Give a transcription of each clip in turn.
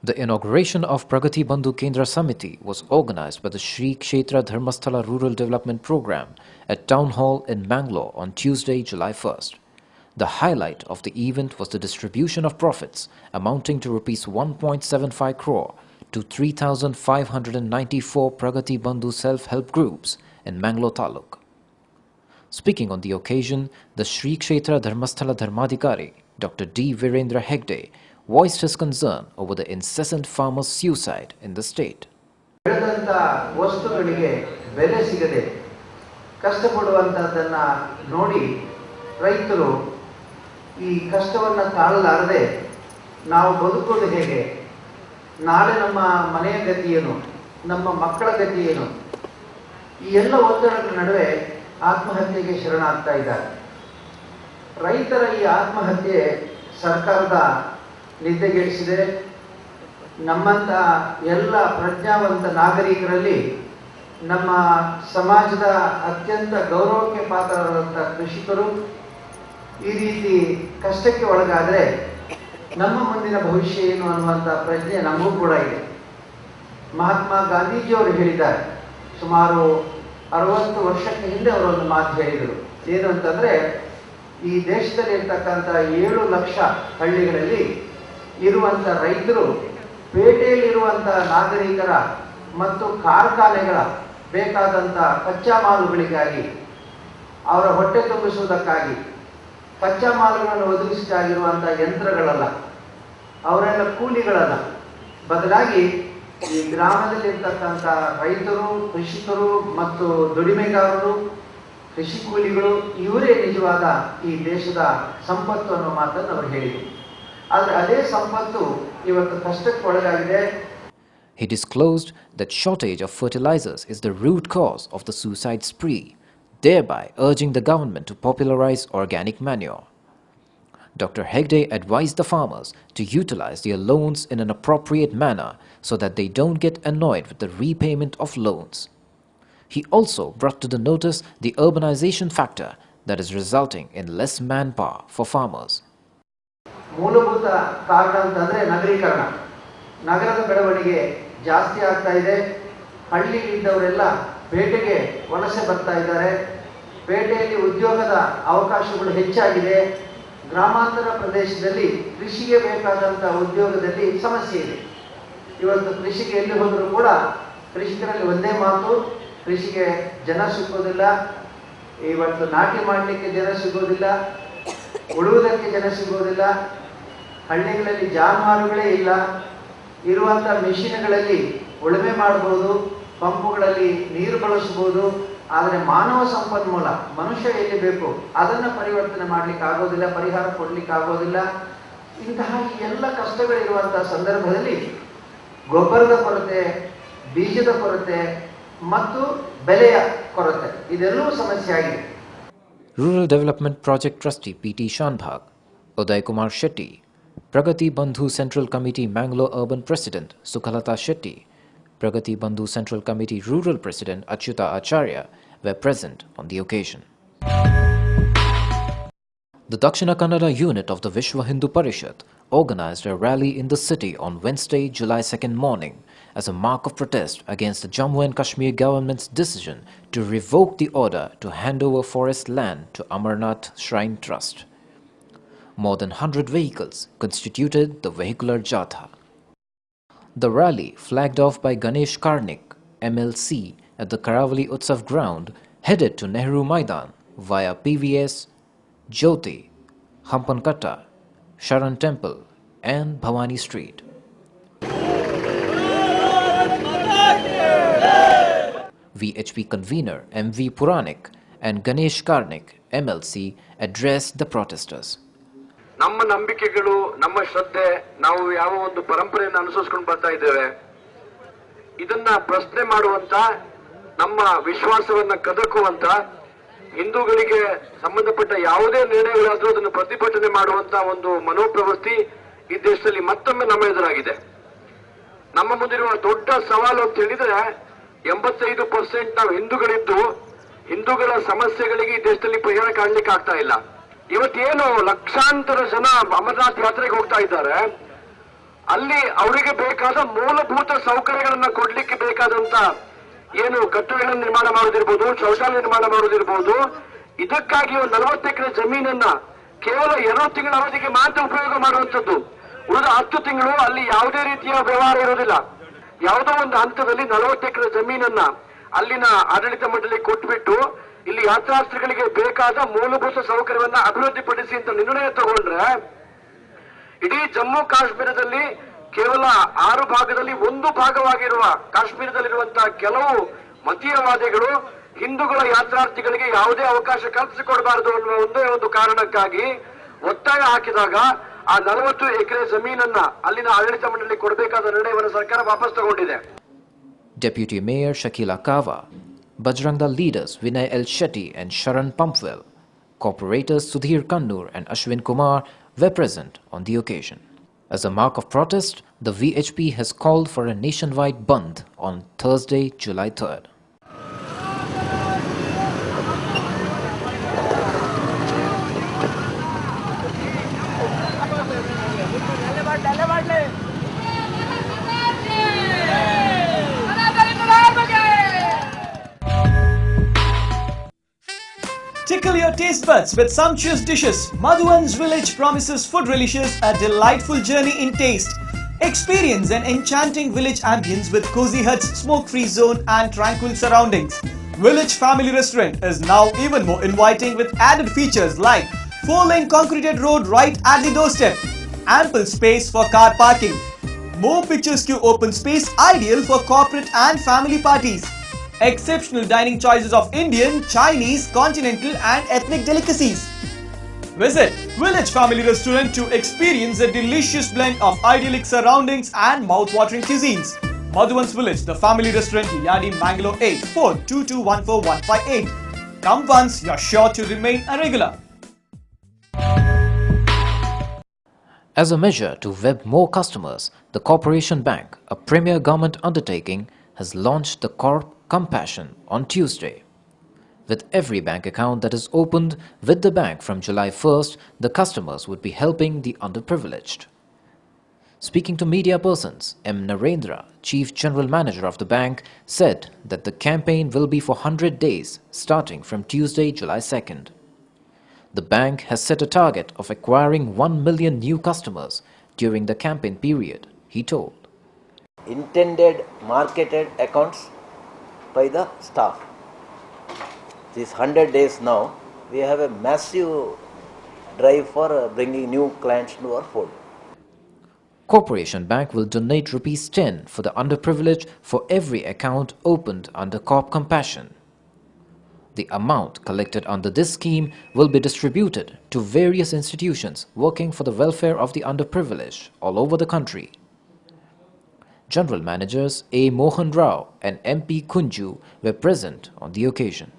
The inauguration of Pragati Bandhu Kendra Samiti was organized by the Shri Kshetra Dharmasthala Rural Development Program at Town Hall in Mangalore on Tuesday, July 1st. The highlight of the event was the distribution of profits amounting to Rs 1.75 crore to 3,594 Pragati Bandhu self-help groups in Mangalore Taluk. Speaking on the occasion, the Shri Kshetra Dharmasthala Dharmadhikari, Dr. D. Virendra Hegde, voiced his concern over the incessant farmers' suicide in the state. ವಸ್ತುಗಳಿಗೆ ಬೆಲೆ ಸಿಗದೆ ಕಷ್ಟಪಡುವಂತದ್ದನ್ನ ನೋಡಿ ರೈತರು ಈ ಕಷ್ಟವನ್ನ ತಾಳಲಾರದೆ ನಾವು ಬದುಕೋದು ಹೇಗೆ, ನಾಳೆ ನಮ್ಮ ಮನೆಯ ಗತಿ ಏನು, ನಮ್ಮ ಮಕ್ಕಳ ಗತಿ ಏನು, ಈ ಎಲ್ಲ ಒತ್ತಡಗಳ ನಡುವೆ ಆತ್ಮಹತ್ಯೆಗೆ ಶರಣಾಗ್ತಾ ಇದ್ದಾರೆ. ರೈತರ ಈ ಆತ್ಮಹತ್ಯೆ ಸರ್ಕಾರದ ನಿದ್ದೆಗೆಡಿಸಿದೆ. ನಮ್ಮಂತ ಎಲ್ಲ ಪ್ರಜ್ಞಾವಂತ ನಾಗರಿಕರಲ್ಲಿ ನಮ್ಮ ಸಮಾಜದ ಅತ್ಯಂತ ಗೌರವಕ್ಕೆ ಪಾತ್ರರಾದಂಥ ಕೃಷಿಕರು ಈ ರೀತಿ ಕಷ್ಟಕ್ಕೆ ಒಳಗಾದರೆ ನಮ್ಮ ಮುಂದಿನ ಭವಿಷ್ಯ ಏನು ಅನ್ನುವಂಥ ಪ್ರಜ್ಞೆ ನಮಗೂ ಕೂಡ ಇದೆ. ಮಹಾತ್ಮ ಗಾಂಧೀಜಿಯವರು ಹೇಳಿದ್ದಾರೆ, ಸುಮಾರು 60 ವರ್ಷಕ್ಕೆ ಹಿಂದೆ ಅವರೊಂದು ಮಾತು ಹೇಳಿದರು. ಏನು ಅಂತಂದರೆ, ಈ ದೇಶದಲ್ಲಿ ಇರ್ತಕ್ಕಂಥ 7 ಲಕ್ಷ ಹಳ್ಳಿಗಳಲ್ಲಿ ಇರುವಂಥ ರೈತರು ಪೇಟೆಯಲ್ಲಿರುವಂಥ ನಾಗರಿಕರ ಮತ್ತು ಕಾರ್ಖಾನೆಗಳ ಬೇಕಾದಂಥ ಕಚ್ಚಾ ಮಾಲುಗಳಿಗಾಗಿ, ಅವರ ಹೊಟ್ಟೆ ತುಂಬಿಸುವುದಕ್ಕಾಗಿ ಕಚ್ಚಾ ಮಾಲುಗಳನ್ನು ಒದಗಿಸಿದಾಗಿರುವಂಥ ಯಂತ್ರಗಳಲ್ಲ, ಅವರೆಲ್ಲ ಕೂಲಿಗಳಲ್ಲ. ಬದಲಾಗಿ ಈ ಗ್ರಾಮದಲ್ಲಿರ್ತಕ್ಕಂಥ ರೈತರು, ಕೃಷಿಕರು ಮತ್ತು ದುಡಿಮೆಗಾರರು, ಕೃಷಿ ಕೂಲಿಗಳು ಇವರೇ ನಿಜವಾದ ಈ ದೇಶದ ಸಂಪತ್ತು ಅನ್ನೋ ಮಾತನ್ನು ಅವರು ಹೇಳಿದರು. ಆದರೆ ಅದೇ ಸಂಪತ್ತು ಇವತ್ತು ಕಷ್ಟಕ್ಕೆ ಒಳಗಾಗಿದೆ. He disclosed that shortage of fertilizers is the root cause of the suicide spree, thereby urging the government to popularize organic manure. Dr. Hegde advised the farmers to utilize their loans in an appropriate manner so that they don't get annoyed with the repayment of loans. He also brought to the notice the urbanization factor that is resulting in less manpower for farmers. ಮೂಲಭೂತ ಕಾರಣ ಅಂತಂದರೆ ನಗರೀಕರಣ. ನಗರದ ಬೆಳವಣಿಗೆ ಜಾಸ್ತಿ ಆಗ್ತಾ ಇದೆ. ಹಳ್ಳಿಲಿದ್ದವರೆಲ್ಲ ಪೇಟೆಗೆ ವಲಸೆ ಬರ್ತಾ ಇದ್ದಾರೆ. ಪೇಟೆಯಲ್ಲಿ ಉದ್ಯೋಗದ ಅವಕಾಶಗಳು ಹೆಚ್ಚಾಗಿದೆ. ಗ್ರಾಮಾಂತರ ಪ್ರದೇಶದಲ್ಲಿ ಕೃಷಿಗೆ ಬೇಕಾದಂಥ ಉದ್ಯೋಗದಲ್ಲಿ ಸಮಸ್ಯೆ ಇದೆ. ಇವತ್ತು ಕೃಷಿಗೆ ಎಲ್ಲಿ ಹೋದರೂ ಕೂಡ ಕೃಷಿಕರಲ್ಲಿ ಒಂದೇ ಮಾತು, ಕೃಷಿಗೆ ಜನ ಸಿಗೋದಿಲ್ಲ. ಇವತ್ತು ನಾಟಿ ಮಾಡಲಿಕ್ಕೆ ಜನ ಸಿಗೋದಿಲ್ಲ, ಉಳುವುದಕ್ಕೆ ಜನ ಸಿಗೋದಿಲ್ಲ. ಹಳ್ಳಿಗಳಲ್ಲಿ ಜಾನುವಾರುಗಳೇ ಇಲ್ಲ. ಇರುವಂಥ ಮಿಷಿನ್ಗಳಲ್ಲಿ ಉಳುಮೆ ಮಾಡ್ಬೋದು, ಪಂಪುಗಳಲ್ಲಿ ನೀರು ಬಳಸ್ಬೋದು. ಆದರೆ ಮಾನವ ಸಂಪನ್ಮೂಲ ಮನುಷ್ಯ ಎಲ್ಲಿ ಬೇಕು ಅದನ್ನು ಪರಿವರ್ತನೆ ಮಾಡಲಿಕ್ಕೆ ಆಗೋದಿಲ್ಲ, ಪರಿಹಾರ ಕೊಡಲಿಕ್ಕೆ ಆಗೋದಿಲ್ಲ. ಇಂತಹ ಎಲ್ಲ ಕಷ್ಟಗಳಿರುವಂಥ ಸಂದರ್ಭದಲ್ಲಿ ಗೊಬ್ಬರದ ಕೊರತೆ, ಬೀಜದ ಕೊರತೆ ಮತ್ತು ಬೆಲೆಯ ಕೊರತೆ ಇದೆಲ್ಲವೂ ಸಮಸ್ಯೆ ಆಗಿದೆ. Rural Development Project Trustee P.T. Shanbhag, Uday Kumar Shetty, Pragati Bandhu Central Committee Mangalore Urban President Sukhalata Shetty, Pragati Bandhu Central Committee Rural President Achyuta Acharya were present on the occasion. The Dakshina Kannada unit of the Vishwa Hindu Parishad organized a rally in the city on Wednesday, July 2nd morning as a mark of protest against the Jammu and Kashmir government's decision to revoke the order to hand over forest land to Amarnath Shrine Trust. More than 100 vehicles constituted the vehicular jatha. The rally, flagged off by Ganesh Karnik, MLC, at the Karavali Utsav ground, headed to Nehru Maidan via PVS, Jyoti, Hampankatta, Sharan Temple and Bhavani Street. VHP convener M.V. Puranik and Ganesh Karnik, MLC, addressed the protesters. ನಮ್ಮ ನಂಬಿಕೆಗಳು, ನಮ್ಮ ಶ್ರದ್ಧೆ, ನಾವು ಯಾವ ಒಂದು ಪರಂಪರೆಯನ್ನು ಅನುಸರಿಸಿಕೊಂಡು ಬರ್ತಾ ಇದ್ದೇವೆ, ಇದನ್ನ ಪ್ರಶ್ನೆ ಮಾಡುವಂತ, ನಮ್ಮ ವಿಶ್ವಾಸವನ್ನ ಕದಕುವಂತ, ಹಿಂದೂಗಳಿಗೆ ಸಂಬಂಧಪಟ್ಟ ಯಾವುದೇ ನಿರ್ಣಯಗಳಾದರೂ ಅದನ್ನು ಪ್ರತಿಭಟನೆ ಮಾಡುವಂತ ಒಂದು ಮನೋಪ್ರವೃತ್ತಿ ಈ ದೇಶದಲ್ಲಿ ಮತ್ತೊಮ್ಮೆ ನಮ್ಮ ಎದುರಾಗಿದೆ. ನಮ್ಮ ಮುಂದಿರುವ ದೊಡ್ಡ ಸವಾಲು ಅಂತ ಹೇಳಿದ್ರೆ 85% ನಾವು ಹಿಂದೂಗಳಿದ್ದು ಹಿಂದೂಗಳ ಸಮಸ್ಯೆಗಳಿಗೆ ಈ ದೇಶದಲ್ಲಿ ಪರಿಹಾರ ಕಾಣಲಿಕ್ಕೆ ಆಗ್ತಾ ಇಲ್ಲ. ಇವತ್ತೇನು ಲಕ್ಷಾಂತರ ಜನ ಅಮರನಾಥ್ ಯಾತ್ರೆಗೆ ಹೋಗ್ತಾ ಇದ್ದಾರೆ, ಅಲ್ಲಿ ಅವರಿಗೆ ಬೇಕಾದ ಮೂಲಭೂತ ಸೌಕರ್ಯಗಳನ್ನ ಕೊಡ್ಲಿಕ್ಕೆ ಬೇಕಾದಂತ ಏನು ಕಟ್ಟಡಗಳನ್ನು ನಿರ್ಮಾಣ ಮಾಡೋದಿರ್ಬೋದು, ಶೌಚಾಲಯ ನಿರ್ಮಾಣ ಮಾಡೋದಿರ್ಬೋದು, ಇದಕ್ಕಾಗಿ ಒಂದು 40 ಎಕರೆ ಜಮೀನನ್ನ ಕೇವಲ 2 ತಿಂಗಳ ಅವಧಿಗೆ ಮಾತ್ರ ಉಪಯೋಗ ಮಾಡುವಂಥದ್ದು. ಉಳಿದ 10 ತಿಂಗಳು ಅಲ್ಲಿ ಯಾವುದೇ ರೀತಿಯ ವ್ಯವಹಾರ ಇರೋದಿಲ್ಲ. ಯಾವುದೋ ಒಂದು ಹಂತದಲ್ಲಿ 40 ಎಕರೆ ಜಮೀನನ್ನ ಅಲ್ಲಿನ ಆಡಳಿತ ಮಂಡಳಿ ಕೊಟ್ಬಿಟ್ಟು ಇಲ್ಲಿ ಯಾತ್ರಾರ್ಥಿಗಳಿಗೆ ಬೇಕಾದ ಮೂಲಭೂತ ಸೌಕರ್ಯವನ್ನ ಅಭಿವೃದ್ಧಿಪಡಿಸಿ ಅಂತ ನಿರ್ಣಯ ತಗೊಂಡ್ರೆ ಇಡೀ ಜಮ್ಮು ಕಾಶ್ಮೀರದಲ್ಲಿ ಕೇವಲ 6 ಭಾಗದಲ್ಲಿ 1 ಭಾಗವಾಗಿರುವ ಕಾಶ್ಮೀರದಲ್ಲಿರುವಂತಹ ಕೆಲವು ಮತೀಯವಾದಿಗಳು ಹಿಂದೂಗಳ ಯಾತ್ರಾರ್ಥಿಗಳಿಗೆ ಯಾವುದೇ ಅವಕಾಶ ಕಲ್ಪಿಸಿಕೊಡಬಾರದು ಅನ್ನುವ ಒಂದೇ ಒಂದು ಕಾರಣಕ್ಕಾಗಿ ಒತ್ತಾಯ ಹಾಕಿದಾಗ ಆ 40 ಎಕರೆ ಜಮೀನನ್ನ ಅಲ್ಲಿನ ಆಡಳಿತ ಮಂಡಳಿ ಕೊಡಬೇಕಾದ ನಿರ್ಣಯವನ್ನು ಸರ್ಕಾರ ವಾಪಸ್ ತಗೊಂಡಿದೆ. Deputy Mayor Shakila Kawa, Bajrangdal leaders Vinay L. Shetty and Sharan Pumpwell, corporators Sudhir Kannur and Ashwin Kumar were present on the occasion. As a mark of protest, the VHP has called for a nationwide bandh on Thursday, July 3rd. Tickle your taste buds with sumptuous dishes. Madhuvan's Village promises food relishes a delightful journey in taste. Experience an enchanting village ambience with cozy huts, smoke-free zone and tranquil surroundings. Village Family Restaurant is now even more inviting with added features like 4-lane concreted road right at the doorstep, ample space for car parking, more picturesque open space ideal for corporate and family parties, exceptional dining choices of Indian, Chinese, continental and ethnic delicacies. Visit Village Family Restaurant to experience a delicious blend of idyllic surroundings and mouth-watering cuisines. Madhuvan's Village, the family restaurant, Yadi, Mangalore 8422141158. Come once, you're sure to remain a regular. As a measure to web more customers, the Corporation Bank, a premier government undertaking, has launched the Corp Compassion on Tuesday. With every bank account that is opened with the bank from July 1st, the customers would be helping the underprivileged. Speaking to media persons, M. Narendra, Chief General Manager of the bank, said that the campaign will be for 100 days starting from Tuesday, July 2nd. The bank has set a target of acquiring 1 million new customers during the campaign period, he told. Intended marketed accounts by the staff. These 100 days now, we have a massive drive for bringing new clients to our fold. Corporation Bank will donate Rs 10 for the underprivileged for every account opened under Corp Compassion. The amount collected under this scheme will be distributed to various institutions working for the welfare of the underprivileged all over the country. General Managers A. Mohan Rao and MP Kunju were present on the occasion.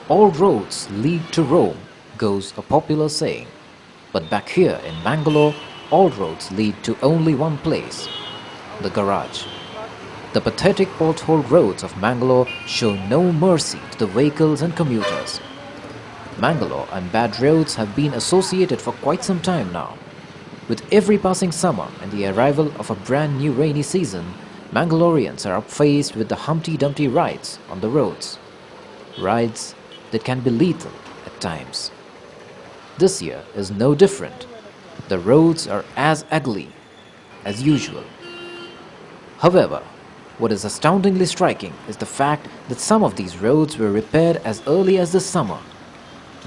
All roads lead to Rome, goes a popular saying. But back here in Mangalore, all roads lead to only one place, the garage. The pathetic pothole roads of Mangalore show no mercy to the vehicles and commuters. Mangalore and bad roads have been associated for quite some time now. With every passing summer and the arrival of a brand new rainy season, Mangaloreans are up-faced with the Humpty Dumpty rides on the roads. Rides that can be lethal at times. This year is no different. The roads are as ugly as usual. However, what is astoundingly striking is the fact that some of these roads were repaired as early as this summer.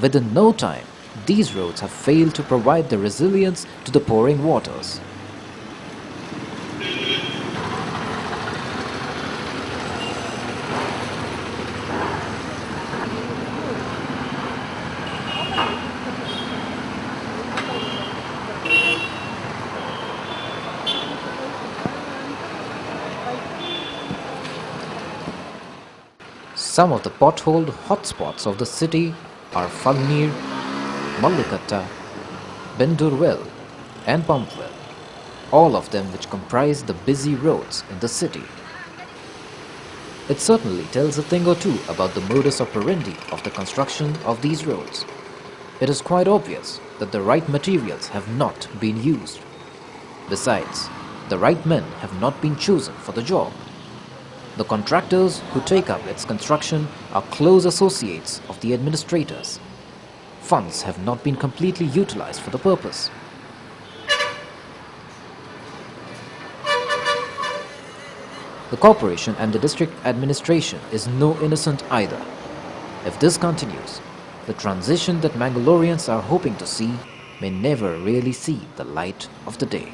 Within no time, these roads have failed to provide the resilience to the pouring waters. Some of the potholed hotspots of the city are Falnir, Mallikatta, Bendurwell and Pumpwell, all of them which comprise the busy roads in the city. It certainly tells a thing or two about the modus operandi of the construction of these roads. It is quite obvious that the right materials have not been used. Besides, the right men have not been chosen for the job. The contractors who take up its construction are close associates of the administrators. Funds have not been completely utilized for the purpose. The corporation and the district administration is no innocent either. If this continues, the transition that Mangaloreans are hoping to see may never really see the light of the day.